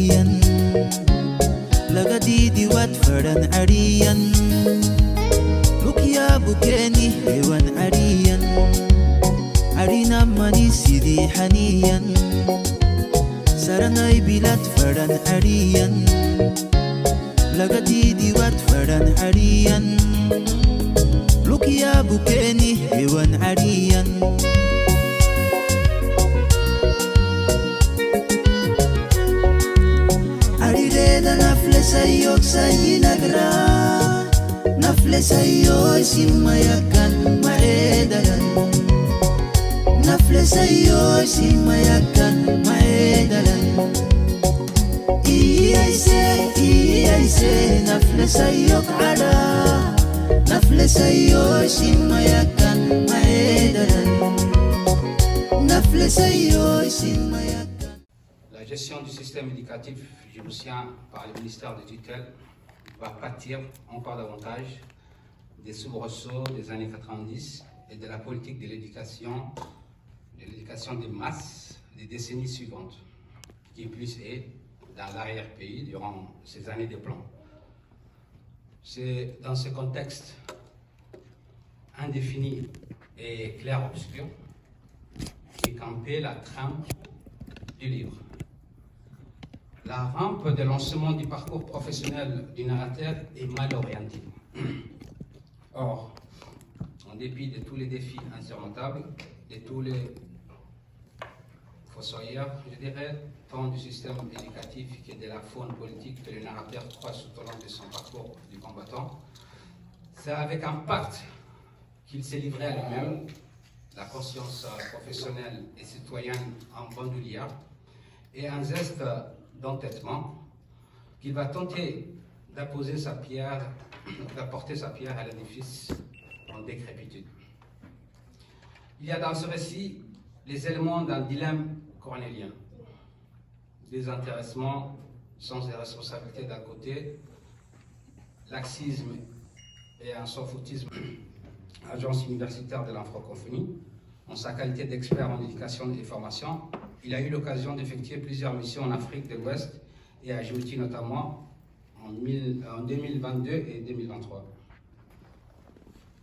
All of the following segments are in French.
عريا لغديدي واتفرن عريا لوكيا بوكيني هيوان عريا عرينا ماني سيدي حنيا سرناي بلاد فرن عريا لغديدي واتفرن عريا لوكيا بوكيني هيوان عريا عريريدا نفل سيوك سيي نغرا نفل سيو سيما يكن معيدا نفل سيو سيما يكن معيدا إيسي نفل سيوك عرا نفل سيو سيما يكن معيدا نفل سيو سيما يكن. La gestion du système éducatif djiboutien par le ministère de tutelle va pâtir encore davantage des soubresauts des années 90 et de la politique de l'éducation des masses des décennies suivantes, qui plus est dans l'arrière-pays durant ces années de plan. C'est dans ce contexte indéfini et clair-obscur qu'est campée la trame du livre. La rampe de lancement du parcours professionnel du narrateur est mal orientée. Or, en dépit de tous les défis insurmontables, de tous les fossoyeurs, je dirais, tant du système éducatif que de la faune politique que le narrateur croise tout au long de son parcours du combattant, c'est avec un pacte qu'il s'est livré à lui-même, la conscience professionnelle et citoyenne en bandoulière, et un geste d'entêtement qu'il va tenter d'apporter sa pierre à l'édifice en décrépitude. Il y a dans ce récit les éléments d'un dilemme cornélien. Désintéressement, sens de responsabilité d'un côté, laxisme et un sans-foutisme. Agence universitaire de la francophonie, en sa qualité d'expert en éducation et formation, il a eu l'occasion d'effectuer plusieurs missions en Afrique de l'Ouest et à Djibouti notamment en 2022 et 2023.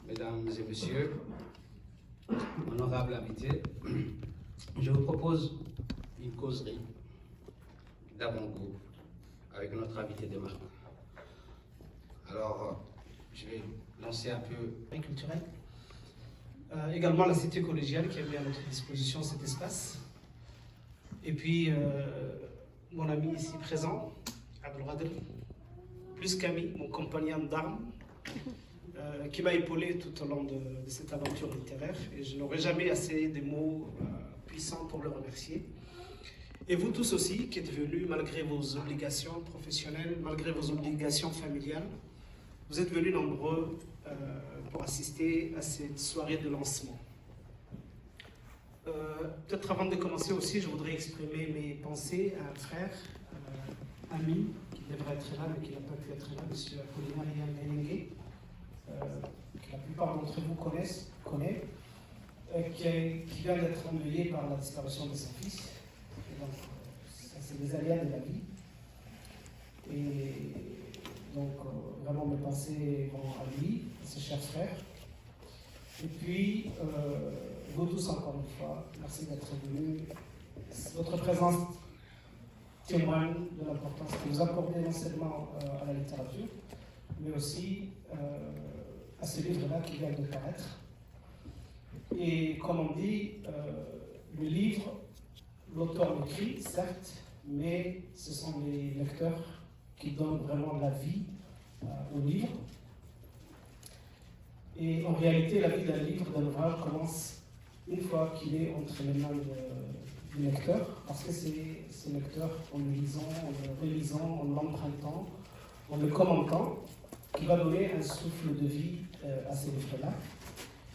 Mesdames et messieurs, honorables invités, je vous propose une causerie d'avant-goût avec notre invité de marque. Alors, je vais lancer un peu culturel. Également la cité collégiale qui a mis à notre disposition cet espace. Et puis, mon ami ici présent, Abdelkader, plus qu'ami, mon compagnon d'armes, qui m'a épaulé tout au long de cette aventure littéraire. Et je n'aurai jamais assez de mots puissants pour le remercier. Et vous tous aussi, qui êtes venus malgré vos obligations professionnelles, malgré vos obligations familiales, vous êtes venus nombreux pour assister à cette soirée de lancement. Peut-être avant de commencer aussi, je voudrais exprimer mes pensées à un frère, ami, qui devrait être là, mais qui n'a pas pu être là, M. Apollinaire Menengue, que la plupart d'entre vous connaissent, qui vient d'être endeuillé par la disparition de son fils. Et donc, ça, c'est des aléas de la vie. Et donc, vraiment, mes pensées vont à lui, à ses chers frères. Et puis, vous tous, encore une fois, merci d'être venus. Votre présence témoigne de l'importance que vous accordez non seulement à la littérature, mais aussi à ce livre-là qui vient de paraître. Et comme on dit, le livre, l'auteur l'écrit, certes, mais ce sont les lecteurs qui donnent vraiment la vie au livre. Et en réalité, la vie d'un livre, d'un ouvrage, commence une fois qu'il est entre les mains du lecteur, parce que c'est ce lecteur, en le lisant, en le relisant, en l'empruntant, en le commentant, qui va donner un souffle de vie à ces livres-là.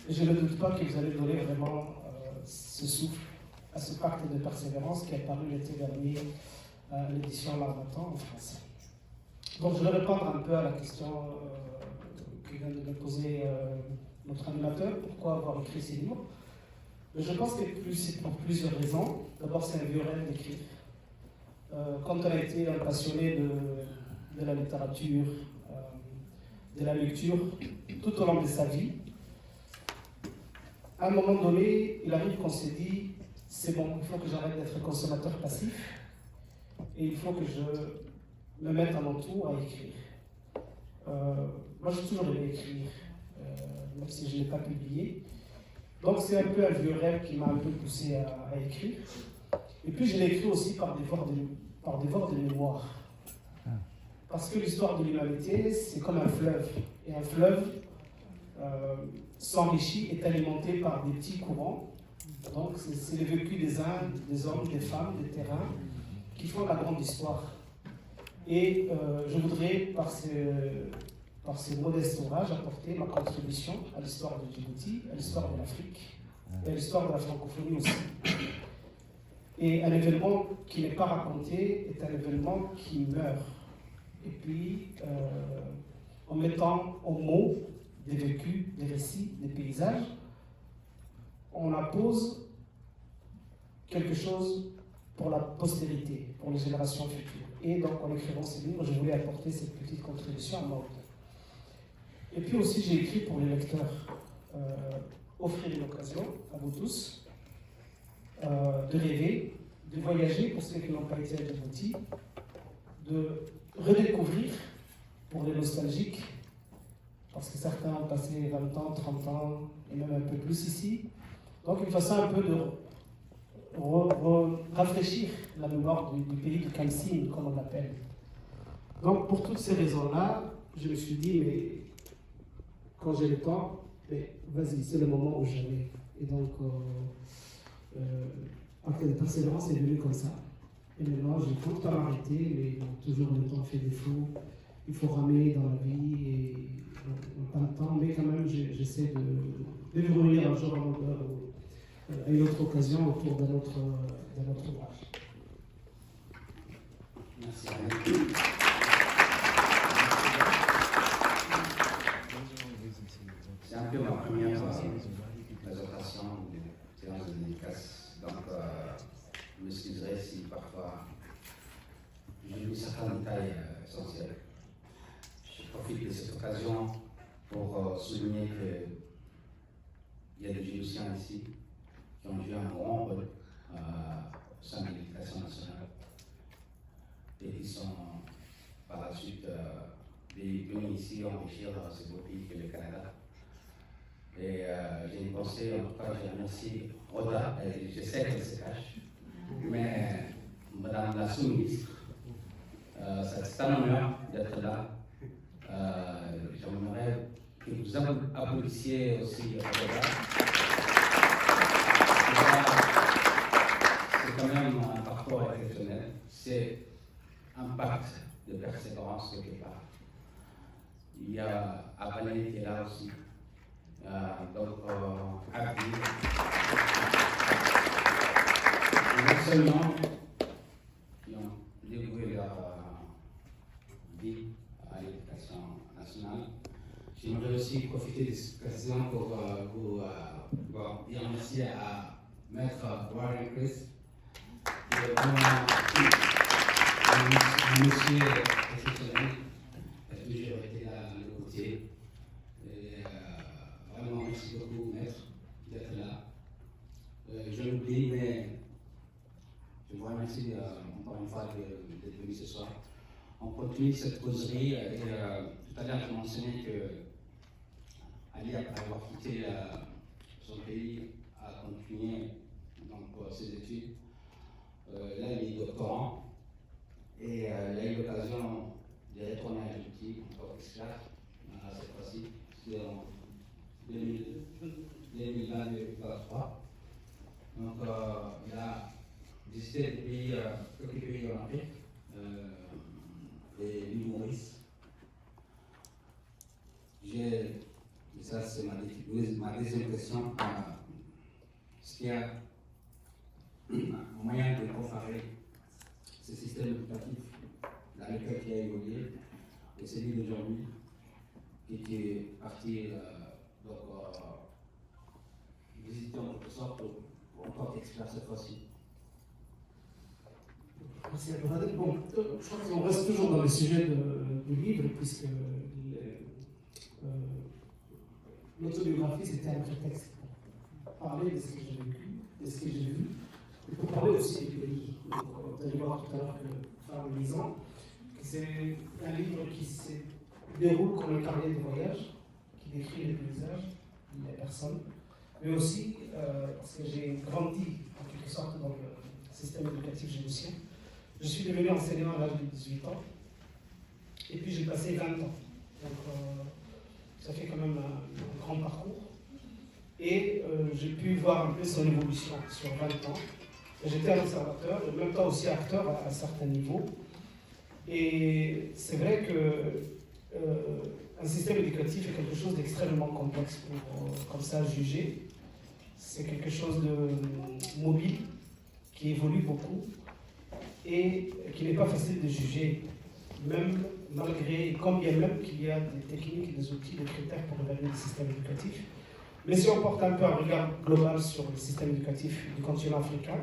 Et je ne doute pas que vous allez donner vraiment ce souffle à ce pacte de persévérance qui est apparu l'été dernier à l'édition L'Harmattan en français. Donc je vais répondre un peu à la question que vient de me poser notre animateur, pourquoi avoir écrit ces livres. Mais je pense que c'est pour plusieurs raisons. D'abord, c'est un vieux rêve d'écrire. Quand on a été un passionné de la littérature, de la lecture, tout au long de sa vie, à un moment donné, il arrive qu'on s'est dit, c'est bon, il faut que j'arrête d'être consommateur passif et il faut que je me mette à mon tour à écrire. Moi, j'ai toujours aimé écrire, même si je ne l'ai pas publié. Donc, c'est un peu un vieux rêve qui m'a un peu poussé à écrire. Et puis, je l'ai écrit aussi par dévore de mémoire. Parce que l'histoire de l'humanité, c'est comme un fleuve. Et un fleuve s'enrichit, est alimenté par des petits courants. Donc, c'est le vécu des uns, des hommes, des femmes, des terrains, qui font la grande histoire. Et je voudrais, par ce modeste ouvrage, apporter ma contribution à l'histoire de Djibouti, à l'histoire de l'Afrique, et à l'histoire de la francophonie aussi. Et un événement qui n'est pas raconté est un événement qui meurt. Et puis, en mettant en mots des vécus, des récits, des paysages, on appose quelque chose pour la postérité, pour les générations futures. Et donc, en écrivant ce livre, je voulais apporter cette petite contribution à moi. Et puis aussi, j'ai écrit pour les lecteurs, offrir une occasion à vous tous de rêver, de voyager pour ceux qui n'ont pas été à Djibouti, de redécouvrir pour les nostalgiques, parce que certains ont passé 20 ans, 30 ans, et même un peu plus ici. Donc une façon un peu de rafraîchir la mémoire du pays de Kamsine, comme on l'appelle. Donc pour toutes ces raisons-là, je me suis dit, mais quand j'ai le temps, mais vas-y, c'est le moment où jamais. Et donc, acte de persévérance est venu comme ça. Et maintenant, j'ai tout le temps arrêté, mais bon, toujours le temps fait défaut. Il faut ramer dans la vie et on n'a pas le temps, mais quand même, j'essaie de revenir un jour à une autre occasion autour d'un autre ouvrage. Merci. C'est un peu ma première présentation de séance de dédicace. Donc, je m'excuserai si parfois j'ai eu certains détails essentiels. Je profite de cette occasion pour souligner qu'il y a des Djiboutiens ici qui ont joué un grand rôle au sein de l'éducation nationale et qui sont par la suite venus ici enrichir ce beau pays que le Canada. Et j'ai une pensée, en tout cas, je remercie Roda, je sais qu'elle se cache, mais Madame la sous-ministre, c'est un honneur d'être là. J'aimerais que vous applaudissiez aussi Roda. C'est quand même un parcours exceptionnel, c'est un pacte de persévérance quelque part. Il y a Abalé qui est là aussi. Donc, appui. Non seulement qui ont dévoué leur vie à l'éducation nationale, j'aimerais aussi profiter de cette occasion pour dire merci à Maître Warren Chris, qui est vraiment un monsieur exceptionnel, qui a toujours été là à nos côtés. Vraiment, merci beaucoup, Maître, d'être là. Je l'oublie, mais je vous remercie encore une fois d'être venu ce soir. On continue cette causerie et tout à l'heure, je mentionnais que Ali, après avoir quitté son pays, a continué donc, ses études. Là, il est doctorant et il a eu l'occasion de retourner à Djibouti en tant qu'expert cette fois-ci. C'est en 2023. Donc, il a visité quelques pays en Afrique et l'île Maurice. Et ça, c'est ma deuxième question. Est-ce qu'il y a un moyen de comparer ce système éducatif dans lequel il a évolué et celui d'aujourd'hui qui est parti visiter en quelque sorte en tant qu'expert cette fois-ci? Merci à vous. Bon, je crois qu'on reste toujours dans le sujet du livre, puisque l'autobiographie, c'était un prétexte pour parler de ce que j'ai vécu, de ce que j'ai vu, et pour parler aussi du pays. Donc, vous allez voir tout à l'heure que, par le lisant, que c'est un livre qui se déroule comme un carnet de voyage, qui décrit les paysages, les personnes, mais aussi parce que j'ai grandi en quelque sorte dans le système éducatif génocien. Je suis devenu enseignant à l'âge de 18 ans, et puis j'ai passé 20 ans. Donc ça fait quand même un grand parcours. Et j'ai pu voir un peu son évolution sur 20 ans. J'étais un observateur, et en même temps aussi acteur à certains niveaux. Et c'est vrai que un système éducatif est quelque chose d'extrêmement complexe pour comme ça juger. C'est quelque chose de mobile, qui évolue beaucoup et qui n'est pas facile de juger, même malgré, quand bien même qu'il y a des techniques, des outils, des critères pour évaluer le système éducatif. Mais si on porte un peu un regard global sur le système éducatif du continent africain,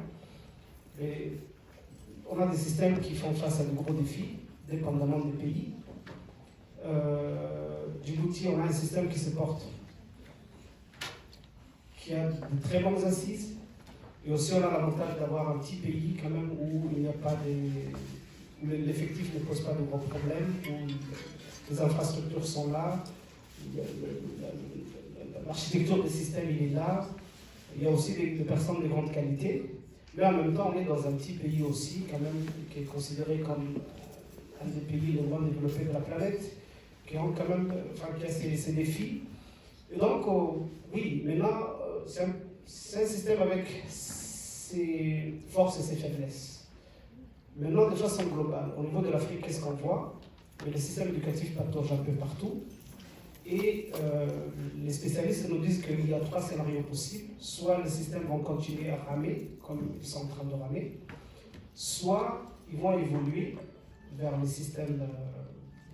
et on a des systèmes qui font face à de gros défis, dépendamment des pays. Djibouti, on a un système qui se porte, qui a de très bonnes assises, et aussi on a l'avantage d'avoir un petit pays quand même où il n'y a pas où l'effectif ne pose pas de gros problèmes, où les infrastructures sont là, l'architecture des systèmes il est là, il y a aussi des personnes de grande qualité, mais en même temps on est dans un petit pays aussi quand même qui est considéré comme un des pays les moins développés de la planète, qui ont quand même, qui a ses défis. Et donc oui, maintenant c'est un système avec ses forces et ses faiblesses. Maintenant, de façon globale, au niveau de l'Afrique, qu'est-ce qu'on voit? Le système éducatif patauge un peu partout. Et les spécialistes nous disent qu'il y a 3 scénarios possibles. Soit les systèmes vont continuer à ramer, comme ils sont en train de ramer, soit ils vont évoluer vers les systèmes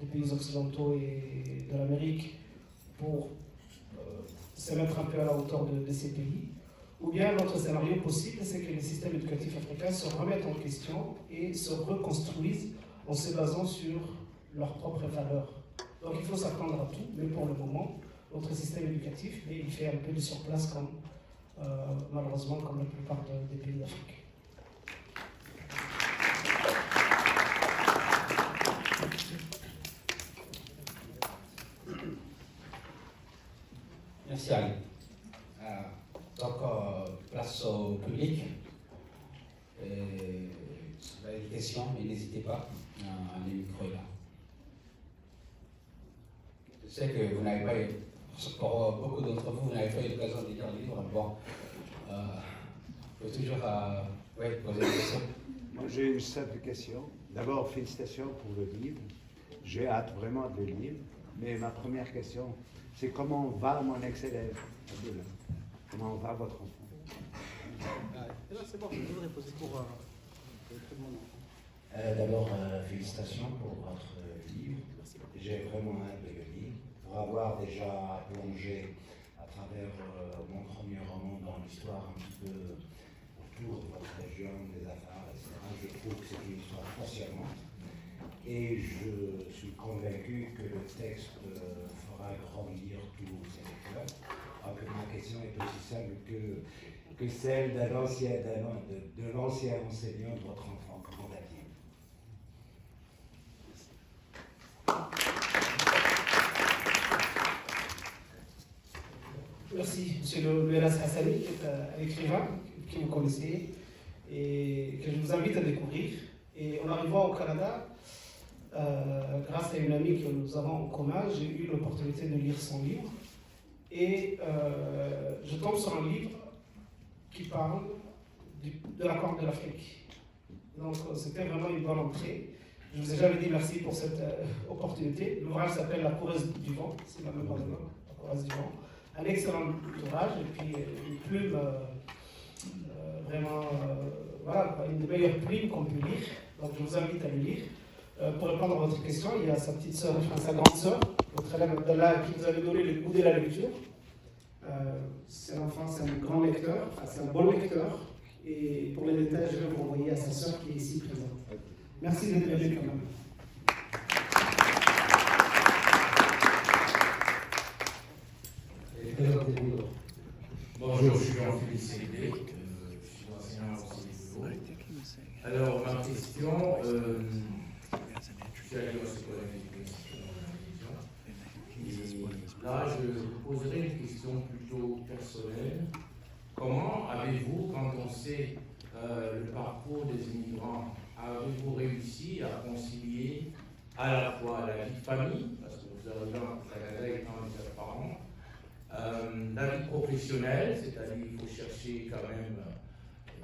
des pays occidentaux et de l'Amérique pour se mettre un peu à la hauteur de ces pays. Ou bien l'autre scénario possible, c'est que les systèmes éducatifs africains se remettent en question et se reconstruisent en se basant sur leurs propres valeurs. Donc il faut s'attendre à tout, mais pour le moment, notre système éducatif, il fait un peu de surplace, comme, malheureusement, comme la plupart des pays d'Afrique. Merci Ali. Donc, place au public. Si vous avez des questions, n'hésitez pas, le micro est là. Je sais que vous n'avez pas eu, pour beaucoup d'entre vous, vous n'avez pas eu l'occasion de lire le livre. Bon, il faut toujours poser des questions. Moi, j'ai une simple question. D'abord, félicitations pour le livre. J'ai hâte vraiment de le lire. Mais ma première question, c'est comment va mon ex-élève? Comment va votre enfant? C'est bon, je voudrais poser pour tout le monde. D'abord, félicitations pour votre livre. J'ai vraiment hâte de le lire. Pour avoir déjà plongé à travers mon premier roman dans l'histoire un petit peu autour de votre région, des affaires, etc., je trouve que c'est une histoire passionnante. Et je suis convaincu que le texte fera grandir tous ces lecteurs. Donc ma question est aussi simple que celle de l'ancien enseignant de votre enfant. Comment va-t-il? Merci, M. Louelas Hassani, qui est un écrivain que vous connaissez et que je vous invite à découvrir. Et en arrivant au Canada, grâce à une amie que nous avons en commun, j'ai eu l'opportunité de lire son livre. Et je tombe sur un livre qui parle de la Corne de l'Afrique. Donc c'était vraiment une bonne entrée. Je vous ai jamais dit merci pour cette opportunité. L'ouvrage s'appelle La coureuse du vent, c'est la même nom, La coureuse du vent. Un excellent ouvrage et puis une plume vraiment, voilà, une des meilleures plumes qu'on peut lire. Donc je vous invite à le lire. Pour répondre à votre question, il y a sa petite sœur, enfin sa grande sœur, votre élève Abdallah, qui nous avait donné le goût de la lecture. C'est un enfant, c'est un grand lecteur, enfin, c'est un bon lecteur. Et pour les détails, je vais vous renvoyer à sa sœur qui est ici présente. Merci d'être venu quand même. Bonjour, je suis Jean-Philippe Ségué, je suis enseignant au CDPO. Alors, ma question, je suis allé au secondaire d'éducation dans la religion. Et là, je vous poserai une question plutôt personnelle. Comment avez-vous, quand on sait le parcours des immigrants, avez-vous réussi à concilier à la fois la vie de famille, parce que vous arrivez au Canada étant des parents, la vie professionnelle, c'est-à-dire qu'il faut chercher quand même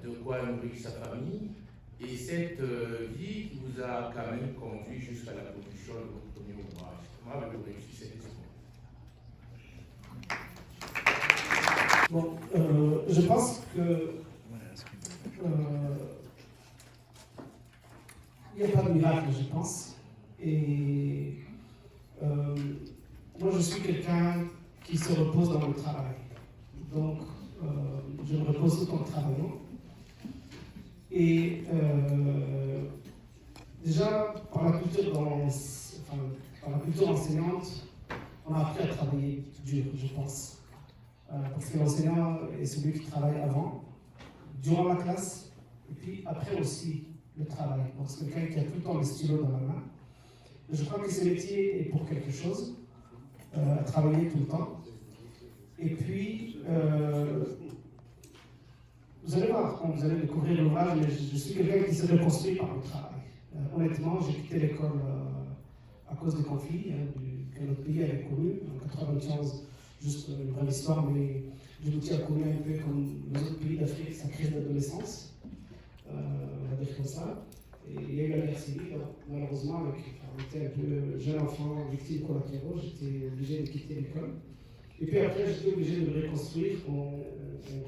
de quoi nourrir sa famille, et cette vie qui vous a quand même conduit jusqu'à la production de votre premier ouvrage. Comment avez-vous réussi cette expérience? Bon, je pense que il n'y a pas de miracle, je pense. Et moi, je suis quelqu'un qui se repose dans le travail. Donc, je me repose tout en travaillant. Et déjà, par la culture enseignante, on a appris à travailler dur, je pense. Parce que l'enseignant est celui qui travaille avant, durant la classe, et puis après aussi le travail. Donc c'est quelqu'un qui a tout le temps le stylo dans la main. Et je crois que ce métier est pour quelque chose, à travailler tout le temps. Et puis, vous allez voir quand vous allez découvrir l'ouvrage, mais je suis quelqu'un qui se reconstruit par le travail. Honnêtement, j'ai quitté l'école à cause des conflits que notre pays avait connus en 1991. Juste une vraie histoire, mais Djibouti a connu un peu comme les autres pays d'Afrique sa crise d'adolescence, on va dire comme ça. Et il y a eu la guerre civile, malheureusement, j'étais un peu jeune enfant, victime collatéraux, j'étais obligé de quitter l'école. Et puis après, j'étais obligé de me reconstruire en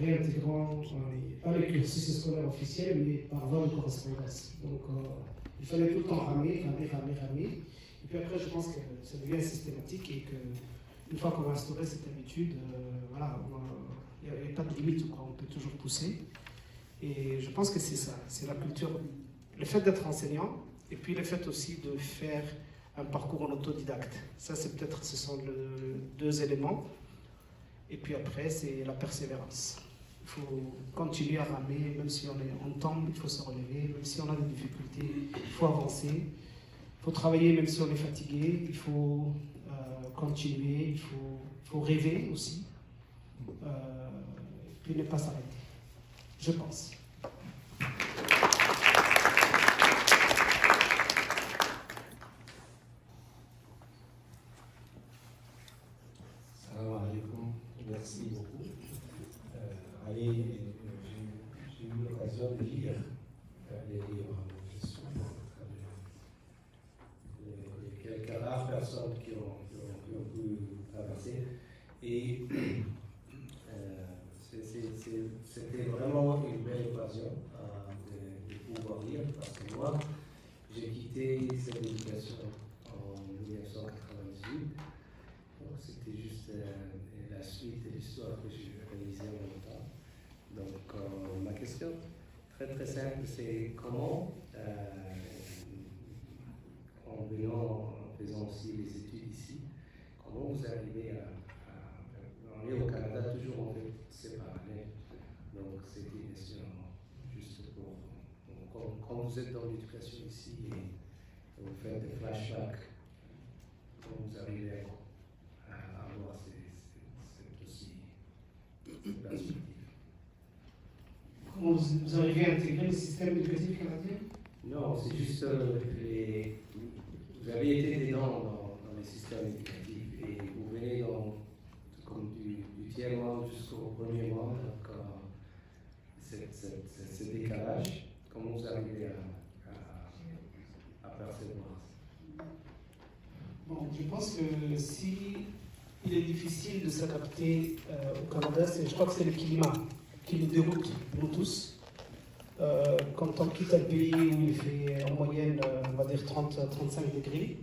réintégrant, pas les cursus scolaires officiels, mais par voie de correspondance. Donc il fallait tout le temps ramer. Et puis après, je pense que ça devient systématique et que une fois qu'on a instauré cette habitude, voilà, il n'y a pas de limite, on peut toujours pousser. Et je pense que c'est ça, c'est la culture, le fait d'être enseignant, et puis le fait aussi de faire un parcours en autodidacte. Ça, c'est peut-être, ce sont les deux éléments. Et puis après, c'est la persévérance. Il faut continuer à ramer, même si on tombe, il faut se relever, même si on a des difficultés, il faut avancer. Il faut travailler même si on est fatigué, il faut continuer, il faut rêver aussi, et puis ne pas s'arrêter, je pense. Salam alaikum, merci beaucoup. J'ai eu l'occasion de lire les livres de Sous, les quelques rares personnes qui ont pu traverser. Et c'était vraiment une belle occasion de pouvoir lire, parce que moi, j'ai quitté cette éducation en 1998. Donc c'était juste la suite de l'histoire que j'ai réalisée en même temps. Donc ma question, très très simple, c'est comment, en faisant aussi les études ici, comment vous arrivez on est au Canada, toujours on fait ces parallèles. Donc c'était une question juste pour, quand vous êtes dans l'éducation ici et vous faites des flashbacks, comment vous arrivez à avoir cette aussi perspective. Comment vous arrivez à intégrer le système éducatif canadien? Non, c'est juste vous avez été dedans dans les systèmes éducatifs et vous venez comme du tiers-mois jusqu'au premier mois, donc ce décalage, comment vous arrivez à percevoir? Bon, je pense que si il est difficile de s'adapter au Canada, je crois que c'est le climat qui nous déroute, nous tous. Quand on quitte un pays où il fait en moyenne, on va dire 30-35 degrés,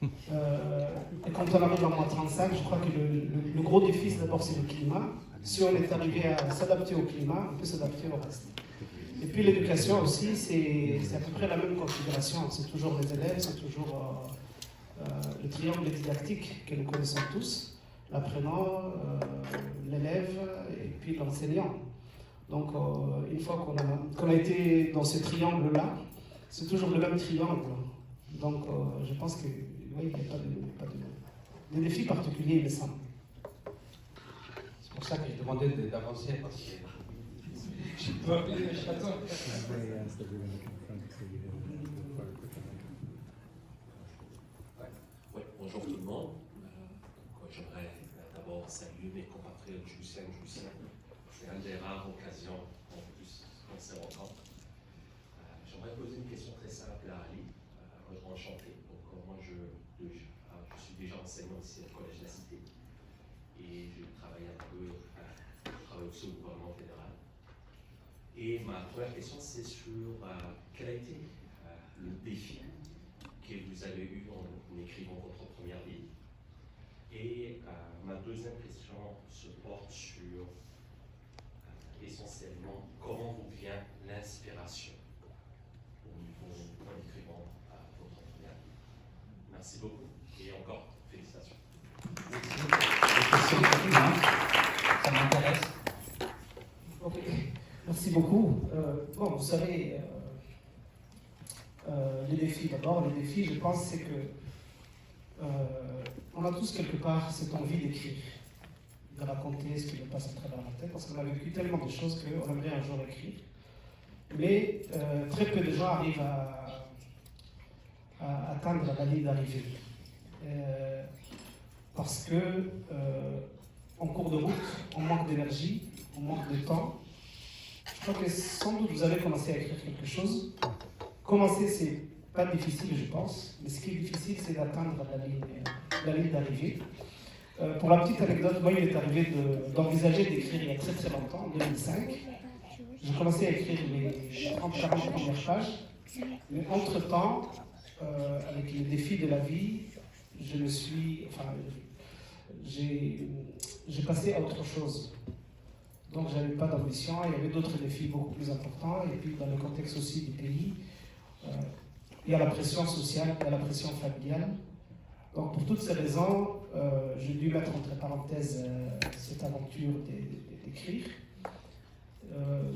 Et quand on arrive en moins 35, je crois que le gros défi, d'abord, c'est le climat. Si on est arrivé à s'adapter au climat, on peut s'adapter au reste. Et puis l'éducation aussi, c'est à peu près la même configuration. C'est toujours les élèves, c'est toujours le triangle didactique que nous connaissons tous, l'apprenant, l'élève et puis l'enseignant. Donc une fois qu'on a été dans ce triangle-là, c'est toujours le même triangle. Donc je pense que oui, il n'y a pas de défis particuliers, il me semble. C'est pour ça que je demandais d'avancer, parce que je peux appeler les chatons. Ouais, bonjour tout le monde. J'aimerais d'abord saluer mes compatriotes Joussiens. C'est une des rares occasions en plus qu'on se rencontre. J'aimerais poser une question très simple à Ali. Enchanté. Donc, moi, je suis déjà enseignant ici au Collège de la Cité. Et je travaille aussi au gouvernement fédéral. Et ma première question, c'est sur quel a été le défi que vous avez eu en écrivant votre première livre. Et ma deuxième question se porte sur essentiellement comment vous vient l'inspiration au niveau en écrivant votre première livre. Merci beaucoup et encore félicitations. Ça m'intéresse. Ok, merci beaucoup. Bon, vous savez, les défis d'abord. Les défis, je pense, c'est que on a tous quelque part cette envie d'écrire, de raconter ce qui nous passe à travers la tête, parce qu'on a vécu tellement de choses qu'on aimerait un jour écrire. Mais très peu de gens arrivent à atteindre la ligne d'arrivée. Parce que en cours de route, on manque d'énergie, on manque de temps. Je crois que sans doute vous avez commencé à écrire quelque chose. Commencer, c'est pas difficile, je pense, mais ce qui est difficile, c'est d'atteindre la ligne d'arrivée. Pour la petite anecdote, moi, il m'est arrivé d'envisager d'écrire il y a très très longtemps, en 2005. J'ai commencé à écrire les 30-40 premières pages, mais entre-temps, avec les défis de la vie, j'ai passé à autre chose. Donc je n'avais pas d'ambition, il y avait d'autres défis beaucoup plus importants, et puis dans le contexte aussi du pays, il y a la pression sociale, il y a la pression familiale. Donc pour toutes ces raisons, j'ai dû mettre entre parenthèses cette aventure d'écrire.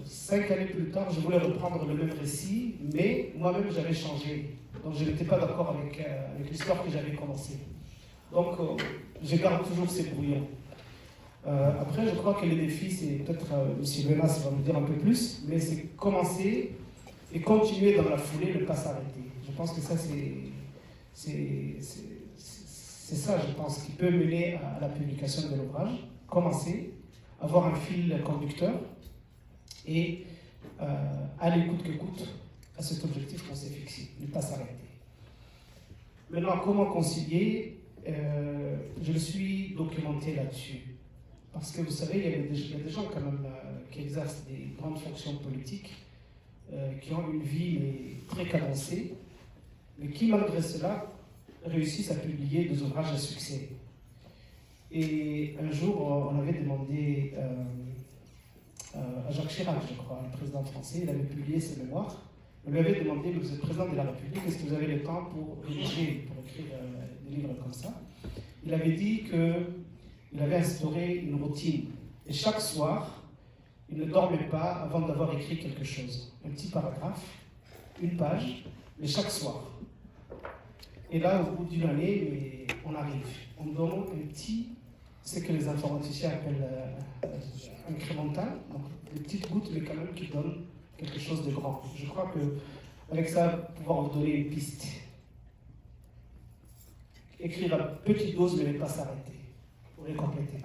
5 années plus tard, je voulais reprendre le même récit, mais moi-même j'avais changé. Donc je n'étais pas d'accord avec l'histoire que j'avais commencée. Donc je garde toujours ces brouillons. Après, je crois que les défis, c'est peut-être M. Benas va nous dire un peu plus, mais c'est commencer et continuer dans la foulée, ne pas s'arrêter. Je pense que ça, c'est ça, je pense, qui peut mener à la publication de l'ouvrage. Commencer, avoir un fil conducteur et aller coûte que coûte à cet objectif qu'on s'est fixé, ne pas s'arrêter. Maintenant, comment concilier? Je me suis documenté là-dessus. Parce que vous savez, il y a des gens quand même qui exercent des grandes fonctions politiques, qui ont une vie très cadencée, mais qui malgré cela réussissent à publier des ouvrages à succès. Et un jour, on avait demandé à Jacques Chirac, je crois, le président français, il avait publié ses mémoires. On lui avait demandé, vous êtes président de la République, est-ce que vous avez le temps pour rédiger, pour écrire des livres comme ça? Il avait dit qu'il avait instauré une routine. Et chaque soir, il ne dormait pas avant d'avoir écrit quelque chose. Un petit paragraphe, une page, mais chaque soir. Et là, au bout d'une année, on arrive. On donne un petit, ce que les informaticiens appellent incrémental, donc des petites gouttes, mais quand même qui donnent quelque chose de grand. Je crois qu'avec ça, pouvoir vous donner une piste. Écrire à petite dose, mais ne pas s'arrêter. Pour les compléter.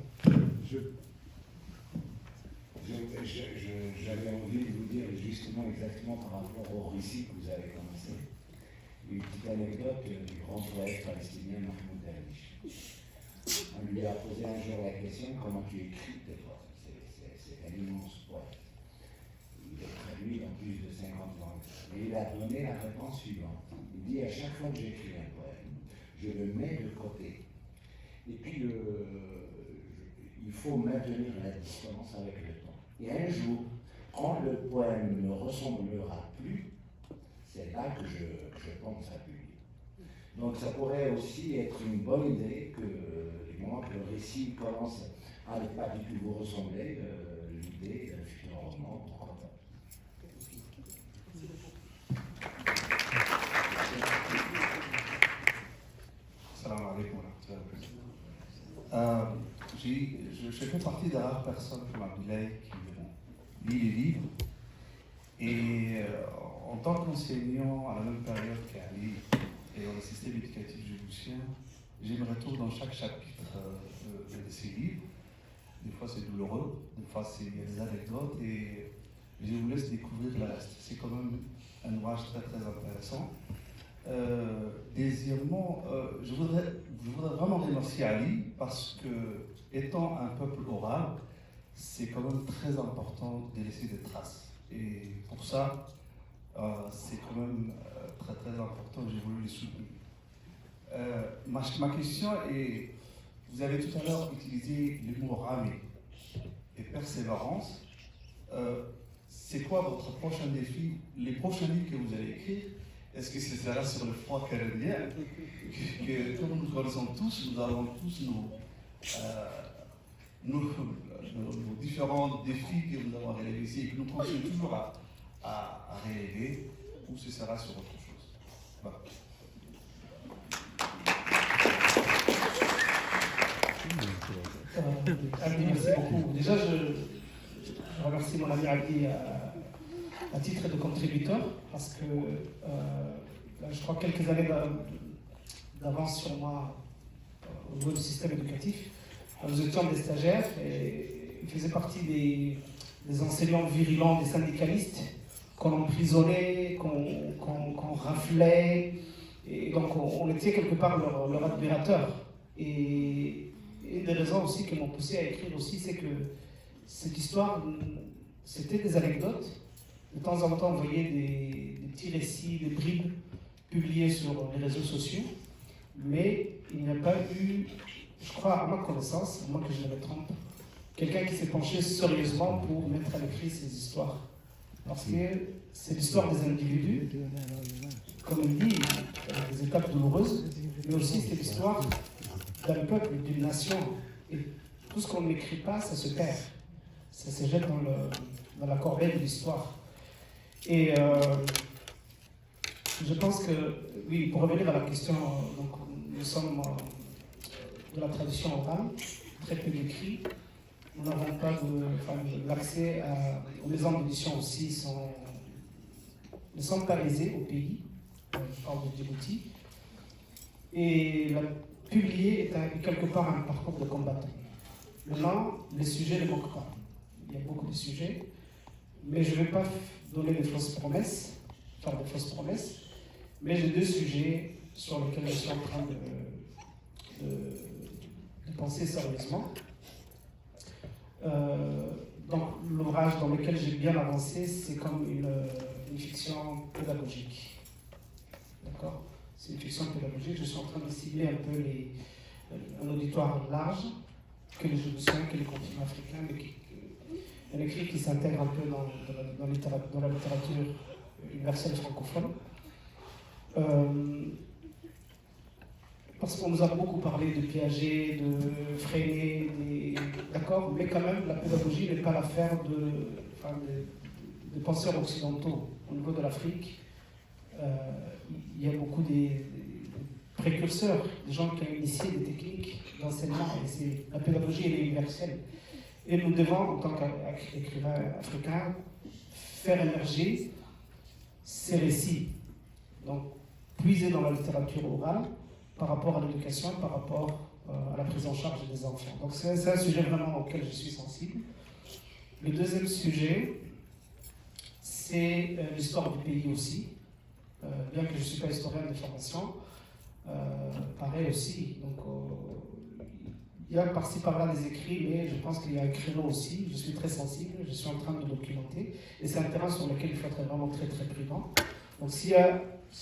J'avais envie de vous dire justement exactement par rapport au récit que vous avez commencé. Une petite anecdote du grand poète palestinien Mahmoud Darwish. On lui a posé un jour la question comment tu écris tes phrases. C'est un immense poète. Il est traduit dans plus de 50 langues. Et il a donné la réponse suivante. Il dit à chaque fois que j'écris un poème, je le mets de côté. Et puis, il faut maintenir la distance avec le temps. Et un jour, quand le poème ne ressemblera plus, c'est là que je pense à publier. Donc ça pourrait aussi être une bonne idée que le récit commence à ne pas du tout vous ressembler, l'idée d'un futur roman, pourquoi pas. Salam alaikum wa rahmatullahi. Je fais partie des rares personnes comme Abdoulaye qui lit les livres. Et en tant qu'enseignant à la même période qu'Ali et dans le système éducatif djiboutien, j'ai me retrouve dans chaque chapitre de ces livres. Des fois c'est douloureux, des fois il y a des anecdotes et je vous laisse découvrir le reste. C'est quand même un ouvrage très très intéressant. Deuxièmement, je voudrais vraiment remercier Ali parce que, étant un peuple oral, c'est quand même très important de laisser des traces. Et pour ça, c'est quand même très très important, j'ai voulu les soutenir. Ma question est, vous avez tout à l'heure utilisé le mot ramé et persévérance. C'est quoi votre prochain défi, les prochains livres que vous allez écrire? Est-ce que ce sera sur le froid canadien que comme nous connaissons tous, nous avons tous nos différents défis que nous avons relevés ici et que nous continuons toujours à relever, ou ce sera sur autre chose? Voilà. Abdi, merci beaucoup. Déjà, je remercie mon ami Abdi à titre de contributeur, parce que je crois quelques années d'avance sur moi au niveau du système éducatif. Nous étions des stagiaires et il faisait partie des enseignants virulents, des syndicalistes qu'on emprisonnait, qu'on raflait. Et donc on était quelque part leur admirateur. Et une des raisons aussi qui m'ont poussé à écrire aussi, c'est que cette histoire, c'était des anecdotes. De temps en temps, on voyait des petits récits, des bribes publiés sur les réseaux sociaux. Mais il n'y a pas eu, je crois, à ma connaissance, à moins que je me trompe, quelqu'un qui s'est penché sérieusement pour mettre à l'écrit ces histoires. Parce que c'est l'histoire des individus, comme il dit, des étapes douloureuses, mais aussi c'est l'histoire d'un peuple, d'une nation. Et tout ce qu'on n'écrit pas, ça se perd. Ça se jette dans la corbeille de l'histoire. Et je pense que, oui, pour revenir à la question, donc, nous sommes de la tradition orale, très peu d'écrits. Nous n'avons pas l'accès aux maisons d'édition aussi ne sont pas aisées au pays, je parle de Djibouti. Et publier est quelque part un parcours de combattant. Maintenant, les sujets ne manquent pas. Il y a beaucoup de sujets, mais je ne vais pas donner de fausses promesses, faire de fausses promesses, mais j'ai deux sujets sur lesquels je suis en train de penser sérieusement. Donc l'ouvrage dans lequel j'ai bien avancé, c'est comme une fiction pédagogique. D'accord? C'est une fiction pédagogique. Je suis en train de cibler un peu un auditoire large, que les Djiboutiens, que les continents africains, mais un écrit qui s'intègre un peu dans la littérature universelle francophone. Parce qu'on nous a beaucoup parlé de Piaget, de Freinet, d'accord, mais quand même, la pédagogie n'est pas l'affaire de penseurs occidentaux. Au niveau de l'Afrique, il y a beaucoup des précurseurs, des gens qui ont initié des techniques d'enseignement. Et la pédagogie, elle est universelle. Et nous devons, en tant qu'écrivains africains, faire émerger ces récits. Donc, puiser dans la littérature orale, par rapport à l'éducation, par rapport à la prise en charge des enfants. Donc c'est un sujet vraiment auquel je suis sensible. Le deuxième sujet, c'est l'histoire du pays aussi. Bien que je ne suis pas historien de formation, pareil aussi. Donc il y a par-ci par-là des écrits, mais je pense qu'il y a un créneau aussi. Je suis très sensible, je suis en train de documenter. Et c'est un terrain sur lequel il faut être vraiment très très prudent. Donc si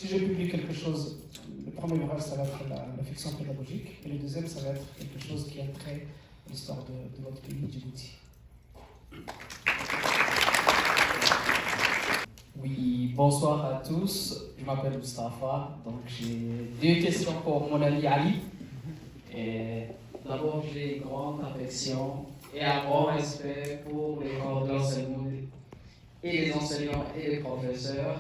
je publie quelque chose, le premier ouvrage, ça va être la fiction pédagogique, et le deuxième, ça va être quelque chose qui a trait à l'histoire de notre pays, Djibouti. Oui, bonsoir à tous. Je m'appelle Mustafa. Donc j'ai 2 questions pour mon ami Ali. D'abord, j'ai une grande affection et un grand respect pour les corps d'enseignement et les enseignants et les professeurs.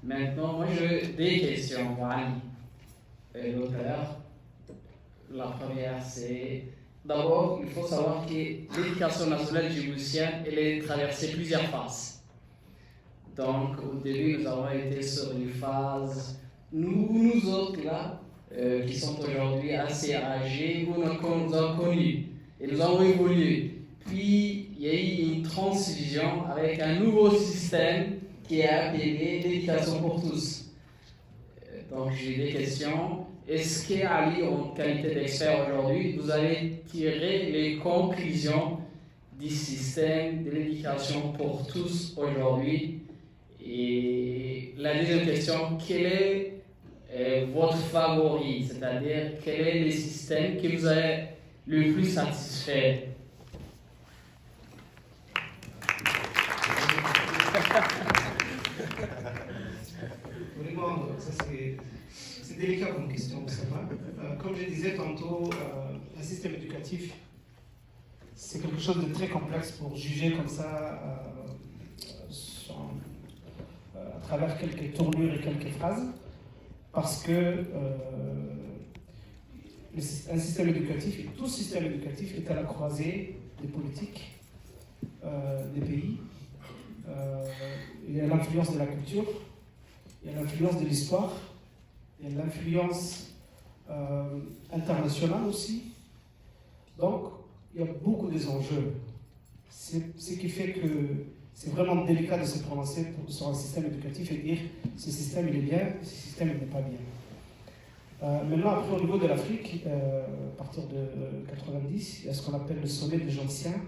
Maintenant, moi j'ai des questions pour Ali, l'auteur. La première, c'est d'abord, il faut savoir que l'éducation nationale djiboutienne, elle est traversée plusieurs phases. Donc, au début, nous avons été sur une phase, nous autres là, qui sont aujourd'hui assez âgés, où nous avons connu et nous avons évolué. Puis, il y a eu une transition avec un nouveau système qui est appelé l'éducation pour tous. Donc, j'ai des questions. Est-ce qu'Ali, en qualité d'expert aujourd'hui, vous allez tirer les conclusions du système de l'éducation pour tous aujourd'hui? Et la deuxième question, quel est votre favori? C'est-à-dire, quel est le système qui vous a le plus satisfait? Vraiment, ça c'est délicat comme question, ça va. Comme je disais tantôt, un système éducatif, c'est quelque chose de très complexe pour juger comme ça à travers quelques tournures et quelques phrases, parce que un système éducatif, et tout système éducatif est à la croisée des politiques, des pays. Il y a l'influence de la culture, il y a l'influence de l'histoire, il y a l'influence internationale aussi. Donc, il y a beaucoup des enjeux. Ce qui fait que c'est vraiment délicat de se prononcer sur un système éducatif et dire ce système il est bien, ce système il n'est pas bien. Maintenant, après, au niveau de l'Afrique, à partir de 90, il y a ce qu'on appelle le sommet des Jomsiens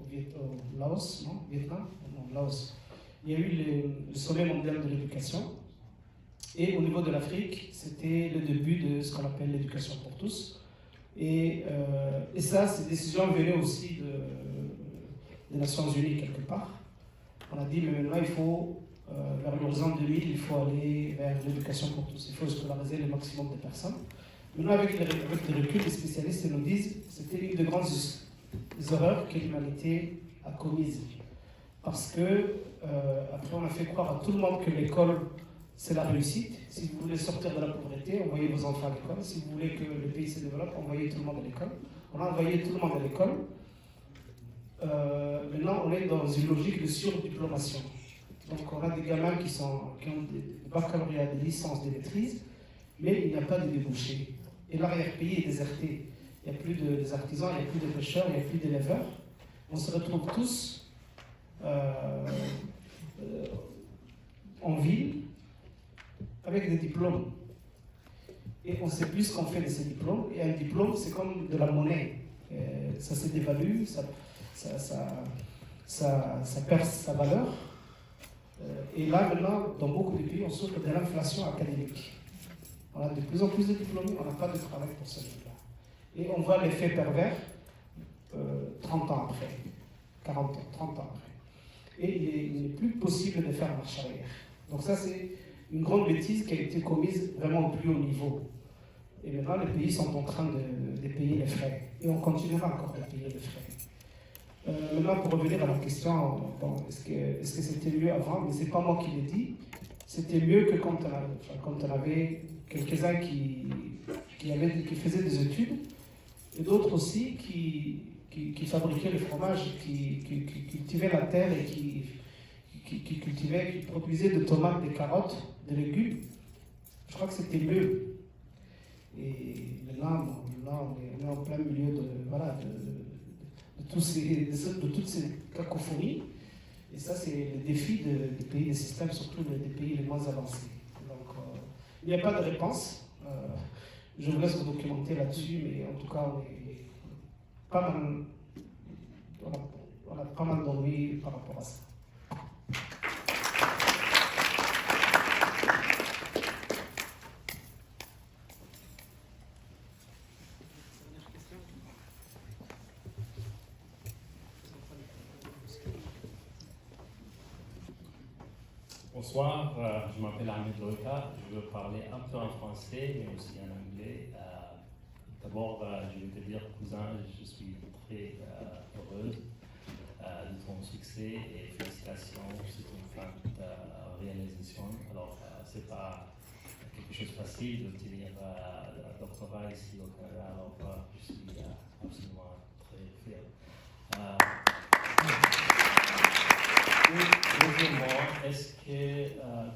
au Laos, non Vietnam non, Laos. Il y a eu le sommet mondial de l'éducation. Et au niveau de l'Afrique, c'était le début de ce qu'on appelle l'éducation pour tous. Et ça, ces décisions venaient aussi des Nations Unies quelque part. On a dit, mais maintenant, il faut, vers l'horizon 2000, il faut aller vers l'éducation pour tous. Il faut scolariser le maximum de personnes. Maintenant, avec le recul, les spécialistes nous disent que c'était une des grandes erreurs que l'humanité a commises. Parce que, après, on a fait croire à tout le monde que l'école, c'est la réussite. Si vous voulez sortir de la pauvreté, envoyez vos enfants à l'école. Si vous voulez que le pays se développe, envoyez tout le monde à l'école. On a envoyé tout le monde à l'école. Maintenant, on est dans une logique de surdiplomation. Donc, on a des gamins qui ont des baccalauréats, des licences, des maîtrises, mais il n'y a pas de débouchés. Et l'arrière-pays est déserté. Il n'y a plus des artisans, il n'y a plus de pêcheurs, il n'y a plus d'éleveurs. On se retrouve tous en ville avec des diplômes. Et on ne sait plus ce qu'on fait de ces diplômes. Et un diplôme, c'est comme de la monnaie. Ça se dévalue, ça perd sa valeur. Et là, maintenant, dans beaucoup de pays, on souffre de l'inflation académique. On a de plus en plus de diplômés, on n'a pas de travail pour ce là. Et on voit l'effet pervers 30 ans après, 40 ans, 30 ans après. Et il n'est plus possible de faire marche arrière. Donc ça, c'est une grande bêtise qui a été commise vraiment au plus haut niveau. Et maintenant, les pays sont en train de payer les frais. Et on continuera encore de payer les frais. Maintenant, pour revenir à la question, bon, est-ce que c'était mieux avant? Mais ce n'est pas moi qui l'ai dit. C'était mieux que quand on avait quelques-uns qui faisaient des études, et d'autres aussi qui fabriquaient le fromage, qui cultivaient la terre et qui produisaient des tomates, des carottes, des légumes. Je crois que c'était mieux. Et maintenant, on est en plein milieu de toutes ces cacophonies. Et ça, c'est le défi des pays des systèmes, surtout des pays les moins avancés. Donc, il n'y a pas de réponse. Je vous laisse vous documenter là-dessus, mais en tout cas, on a pas mal d'ennuis par rapport à ça. Bonsoir, je m'appelle Ahmed Loïka, je veux parler un peu en français mais aussi en anglais. D'abord, je vais te dire, cousin, je suis très heureuse de ton succès et félicitations, c'est une grande réalisation. Alors, c'est pas quelque chose de facile d'obtenir un doctorat ici au Canada, alors je suis absolument très fier. Deuxièmement, est-ce que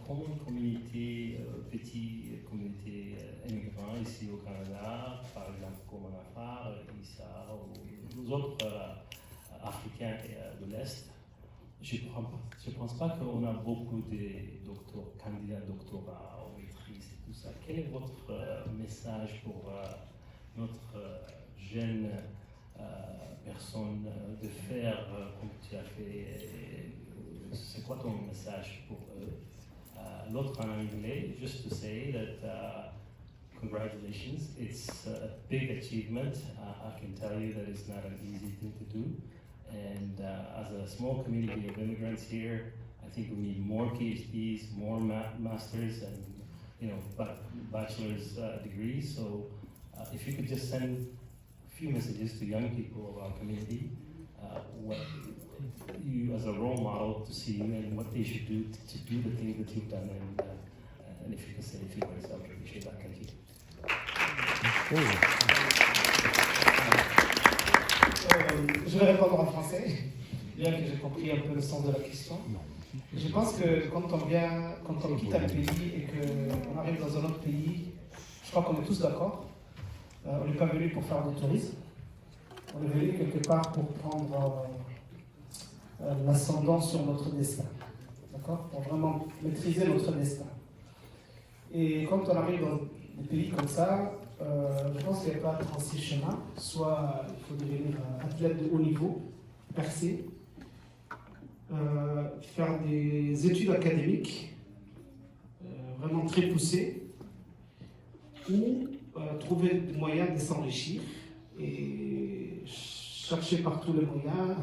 comme une communauté, petite communauté immigrante ici au Canada, par exemple comme en Afar, Issa ou les autres Africains de l'Est, je ne pense pas qu'on a beaucoup de candidats à doctorat ou maîtrise et tout ça. Quel est votre message pour notre jeune personne de faire comme tu as fait? C'est quoi ton message pour eux? L'autre en anglais, just to say that congratulations, it's a big achievement. I can tell you that it's not an easy thing to do. And as a small community of immigrants here, I think we need more PhDs, more masters, and bachelor's degrees. So if you could just send a few messages to young people of our community, what you as a role model to see you and what they should do to do the things that you've done, and if you can say a few words, I would appreciate that. Thank you. Je vais répondre en français, bien que j'ai compris un peu le sens de la question. Je pense que quand on quitte un pays et qu'on arrive dans un autre pays, je crois qu'on est tous d'accord. On n'est pas venu pour faire du tourisme. On est venu quelque part pour prendre l'ascendant sur notre destin. D'accord? Pour vraiment maîtriser notre destin. Et quand on arrive dans des pays comme ça, je pense qu'il n'y a pas 36 chemins. Soit il faut devenir athlète de haut niveau, percer, faire des études académiques vraiment très poussées, ou trouver des moyens de s'enrichir et chercher par tous les moyens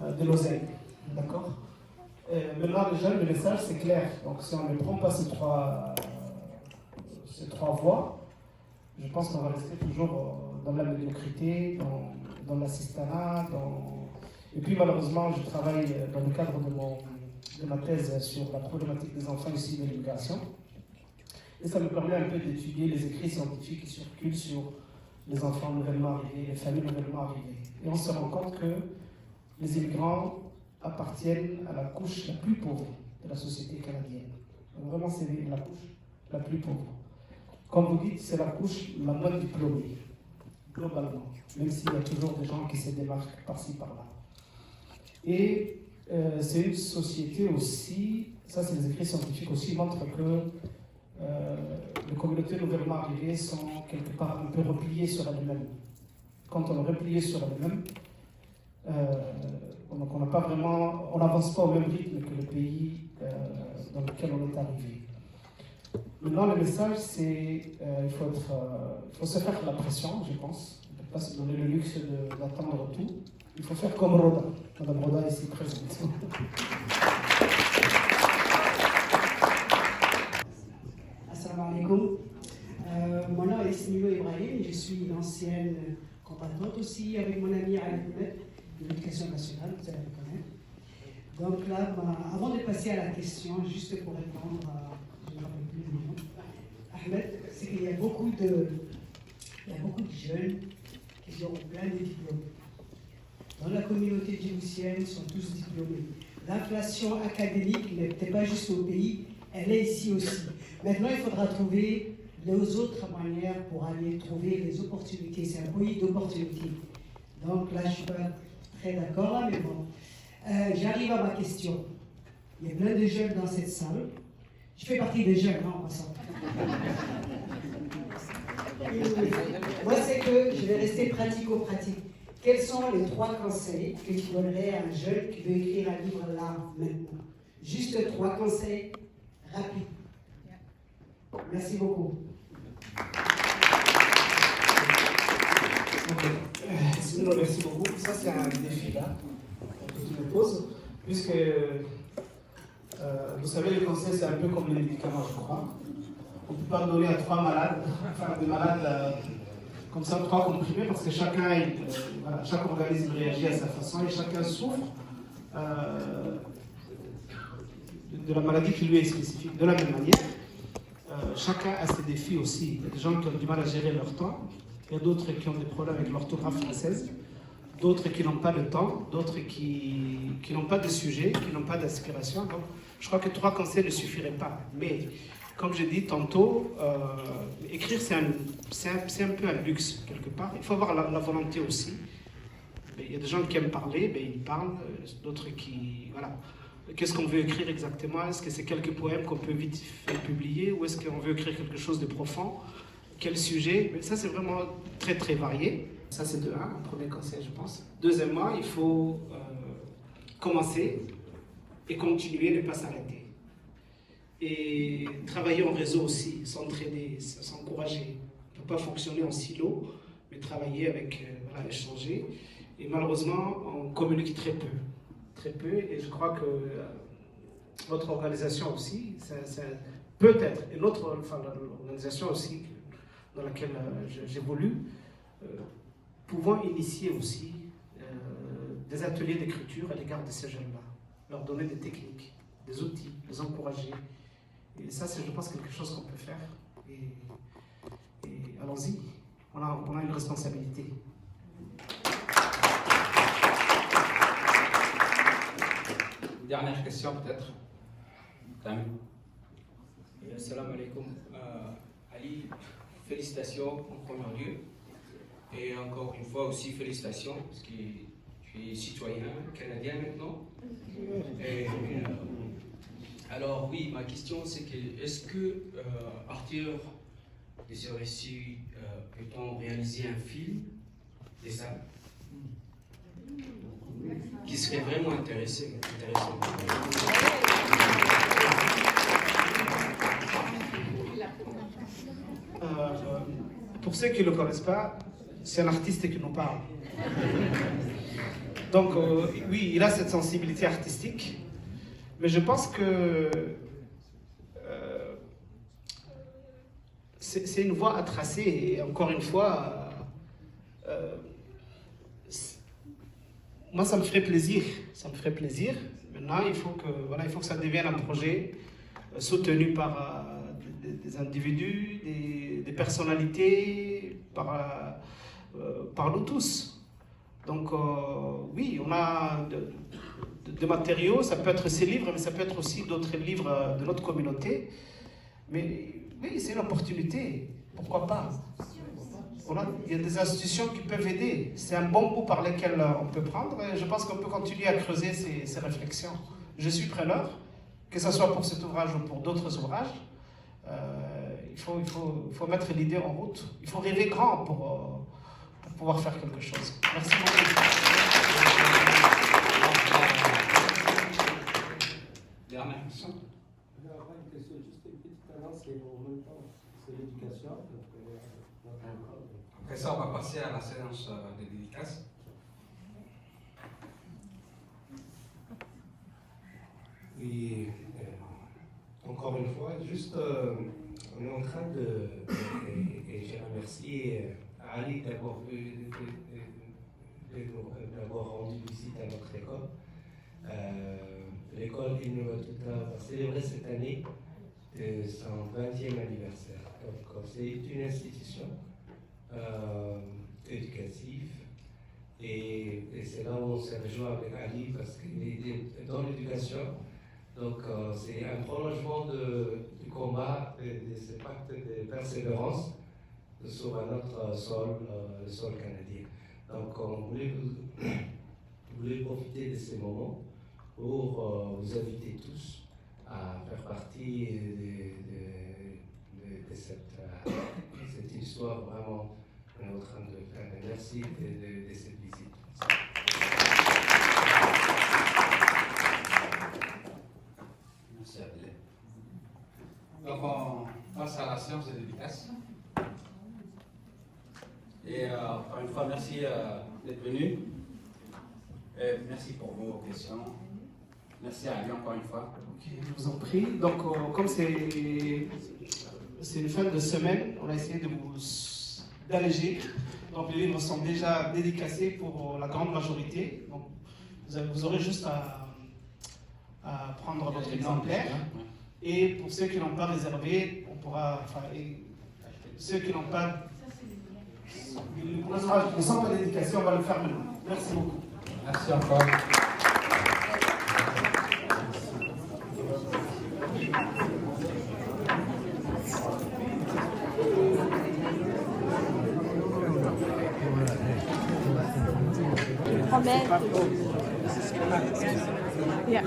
de l'oseille. D'accord? Maintenant, déjà, le message, c'est clair. Donc, si on ne prend pas ces trois voies, je pense qu'on va rester toujours dans la médiocrité, dans l'assistanat, Et puis, malheureusement, je travaille dans le cadre de ma thèse sur la problématique des enfants issus de l'immigration. Et ça me permet un peu d'étudier les écrits scientifiques qui circulent sur les enfants nouvellement arrivés, les familles nouvellement arrivées. Et on se rend compte que les immigrants appartiennent à la couche la plus pauvre de la société canadienne. Donc vraiment, c'est la couche la plus pauvre. Comme vous dites, c'est la couche la moins diplômée, globalement, même s'il y a toujours des gens qui se démarquent par-ci, par-là. Et c'est une société aussi, ça c'est les écrits scientifiques aussi, montrent que les communautés nouvellement arrivées sont quelque part un peu repliées sur elles-mêmes. Quand on est replié sur elles-mêmes, on n'a pas vraiment, on n'avance pas au même rythme que le pays dans lequel on est arrivé. Maintenant, le message, c'est il faut se faire la pression, je pense. On ne peut pas se donner le luxe d'attendre tout. Il faut faire comme Roda. Madame Roda est ici présente. Assalamu alaikum. Mon nom est Smilo Ibrahim. Je suis une ancienne combattante aussi avec mon ami Ali Ahmed de l'Éducation nationale, vous allez le connaître. Donc là, avant de passer à la question, juste pour répondre à... Je ne me rappelle plus le nom. Ahmed, c'est qu'il y a beaucoup de jeunes qui ont plein de diplômes. Dans la communauté djiboutienne, ils sont tous diplômés. L'inflation académique n'était pas juste au pays, elle est ici aussi. Maintenant, il faudra trouver les autres manières pour aller trouver les opportunités. C'est un pays d'opportunités. Donc là, je ne suis pas très d'accord, mais bon. J'arrive à ma question. Il y a plein de jeunes dans cette salle. Je fais partie des jeunes, en passant. Moi, c'est que je vais rester pratico-pratique. Quels sont les 3 conseils que tu donnerais à un jeune qui veut écrire un livre là, maintenant? Juste 3 conseils rapides. Merci beaucoup. Merci beaucoup. Ça, c'est un défi là que tu me poses, puisque Vous savez, le cancer, c'est un peu comme les médicaments, je crois. On ne peut pas donner à 3 malades, enfin des malades comme ça, 3 comprimés, parce que chacun, voilà, chaque organisme réagit à sa façon et chacun souffre de la maladie qui lui est spécifique. De la même manière, chacun a ses défis aussi. Il y a des gens qui ont du mal à gérer leur temps, il y a d'autres qui ont des problèmes avec l'orthographe française, d'autres qui n'ont pas le temps, d'autres qui n'ont pas de sujet, qui n'ont pas d'aspiration. Donc, je crois que 3 conseils ne suffiraient pas. Mais, comme j'ai dit tantôt, écrire, c'est un peu un luxe, quelque part. Il faut avoir la volonté aussi. Mais il y a des gens qui aiment parler, mais ils parlent, d'autres qui... Voilà. Qu'est-ce qu'on veut écrire exactement? Est-ce que c'est quelques poèmes qu'on peut vite faire publier? Ou est-ce qu'on veut écrire quelque chose de profond? Quel sujet? Mais ça, c'est vraiment très, très varié. Ça, c'est de 1, un premier conseil, je pense. Deuxièmement, il faut commencer et continuer, ne pas s'arrêter. Et travailler en réseau aussi, s'entraider, s'encourager. On ne peut pas fonctionner en silo, mais travailler avec, voilà, échanger. Et malheureusement, on communique très peu. Très peu, et je crois que votre organisation aussi, c'est peut-être, et notre l'organisation aussi dans laquelle j'évolue, pouvons initier aussi des ateliers d'écriture à l'égard de ces jeunes-là, leur donner des techniques, des outils, les encourager. Et ça, c'est, je pense, quelque chose qu'on peut faire. Et allons-y, on a une responsabilité. Dernière question peut-être. Salam alaikum. Ali, félicitations en premier lieu. Et encore une fois aussi félicitations parce que tu es citoyen canadien maintenant. Et, alors oui, ma question c'est que est-ce que à partir de ce récit, peut-on réaliser un film de ça qui serait vraiment intéressant. Pour ceux qui ne le connaissent pas, c'est un artiste qui nous parle. Donc oui, il a cette sensibilité artistique, mais je pense que c'est une voie à tracer, et encore une fois, moi ça me ferait plaisir, Maintenant, il faut que ça devienne un projet soutenu par des individus, des personnalités, par nous tous. Donc oui, on a de matériaux, ça peut être ces livres, mais ça peut être aussi d'autres livres de notre communauté. Mais oui, c'est une opportunité, pourquoi pas? Il y a des institutions qui peuvent aider. C'est un bon bout par lequel on peut prendre, et je pense qu'on peut continuer à creuser ces réflexions. Je suis preneur, que ce soit pour cet ouvrage ou pour d'autres ouvrages. Il faut mettre l'idée en route. Il faut rêver grand pour pouvoir faire quelque chose. Merci beaucoup. Dernière question. Une question, juste une petite annonce, et en même temps, c'est l'éducation. Après ça, on va passer à la séance de dédicaces. Oui, encore une fois, juste, on est en train de, et je remercie Ali d'avoir rendu visite à notre école. L'école Innovatouta va célébrer cette année son 20e anniversaire. Donc, c'est une institution éducative, et c'est là où on s'est rejoint avec Ali parce qu'il est dans l'éducation. Donc c'est un prolongement du combat et de ce pacte de persévérance sur notre sol, le sol canadien. Donc on voulait profiter de ces moments pour vous inviter tous à faire partie de cette histoire vraiment qu'on est en train de faire. Merci de cette visite. Merci Adèle. Donc on passe à la séance de dédicace. Et encore une fois, merci d'être venu. Merci pour vos questions. Merci à Ali encore une fois. Je vous en prie. Donc, comme c'est une fin de semaine, on a essayé d'alléger. Donc, les livres sont déjà dédicacés pour la grande majorité. Donc, vous aurez juste à prendre votre exemplaire. Et pour ceux qui n'ont pas réservé, on pourra. Ceux qui n'ont pas. Ne sont pas dédicacés, on va le faire maintenant. Merci beaucoup. Merci encore. Yeah.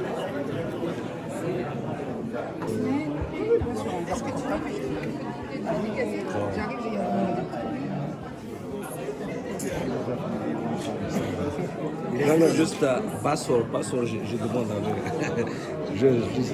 Non, juste password, je demande à juste...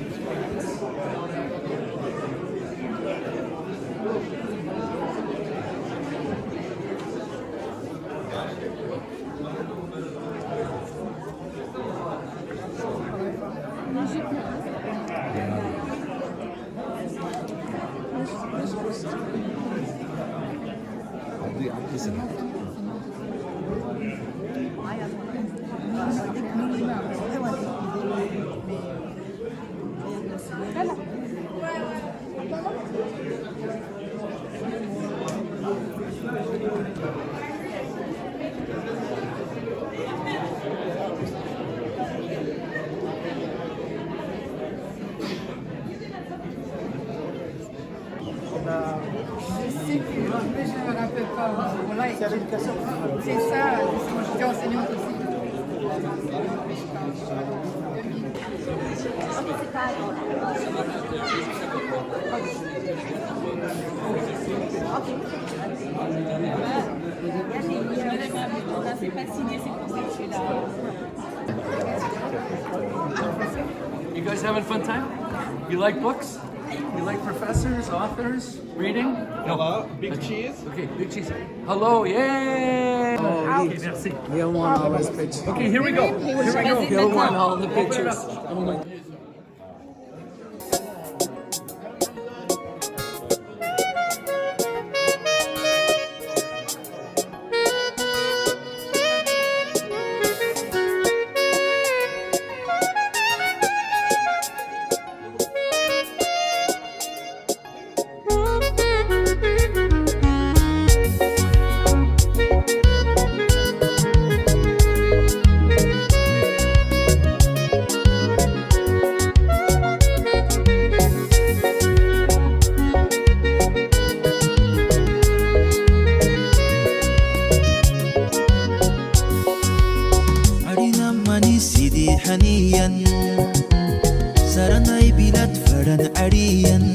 Je sais que je ne me rappelle pas. Voilà, c'est ça, j'étais enseignante aussi. C'est pas signé, c'est pour ça que je suis là. You guys having a fun time? You like books? You like professors, authors, reading? Hello, big cheese. Okay, big cheese. Hello, yay! Oh, okay, merci. He'll want all his pictures. Okay, here we go. Here we go. He'll want all the pictures. Oh my. حنيا سرناي بلاد فرن عريا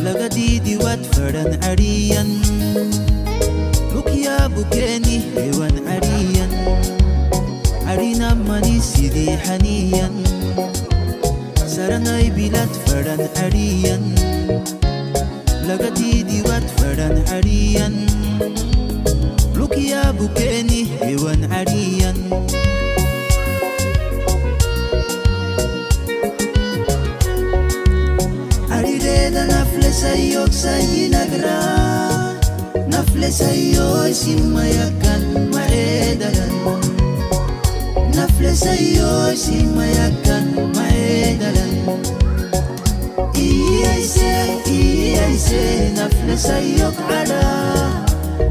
لغديدي واد فرن عريا بكيا بكيني هيوان عريا عرينا ماني سيدي حنيا سرناي بلاد فرن عريا لغديدي واد فرن عريا بكيا بكيني هيوان عريا Sayok sayi nagra nafle sayo simma yakan maedalan nafle sayo simma yakan maedalan iyaise nafle sayok ala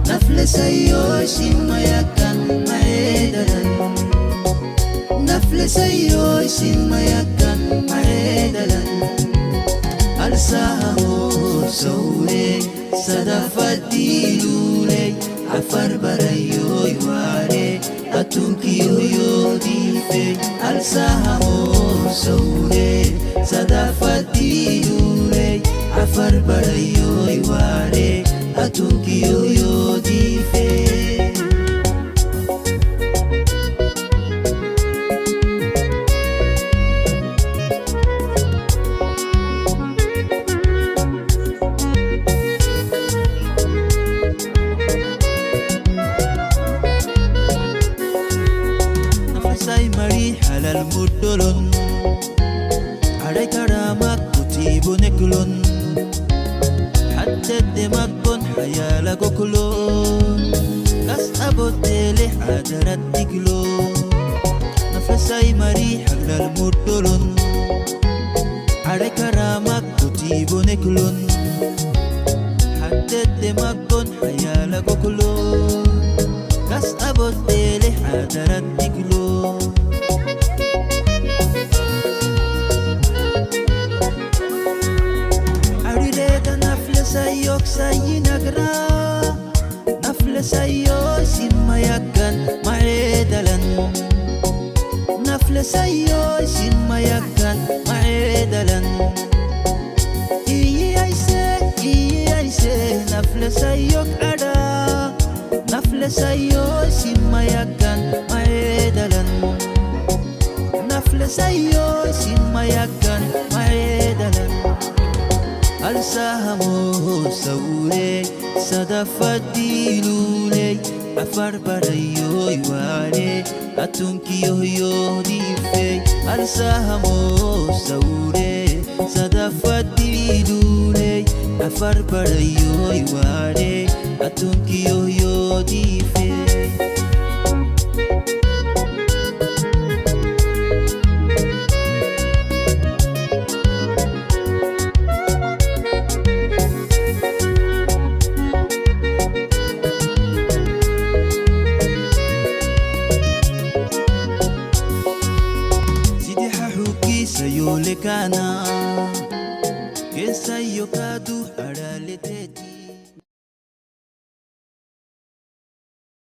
nafle sayo simma yakan maedalan nafle sayo simma yakan maedalan alsaho sawre sadafati lule afar barayo ware atunki yo dife alsaho sawre sadafati lule afar barayo ware atunki yo dife حدد مكون حيالا كوكلون كاس أبوتيلي حادرات تكلون نفسي مريح على المدلون عليك رامك كتيبو نكلون حدد مكون حيالا كوكلون كاس أبوتيلي حادرات تكلون sayok sayinagra nafla sayo simayakan maedalan nafla sayo simayakan maedalan iye aise nafla sayok ada nafla sayo simayakan maedalan nafla sayo simayakan maedalan alsahamo saure sadafati lule afar barayo iwale atunkiyo yo dife alsahamo saure sadafati lule afar barayo iwale atunkiyo yo dife sayolekana kesayo kadu aralete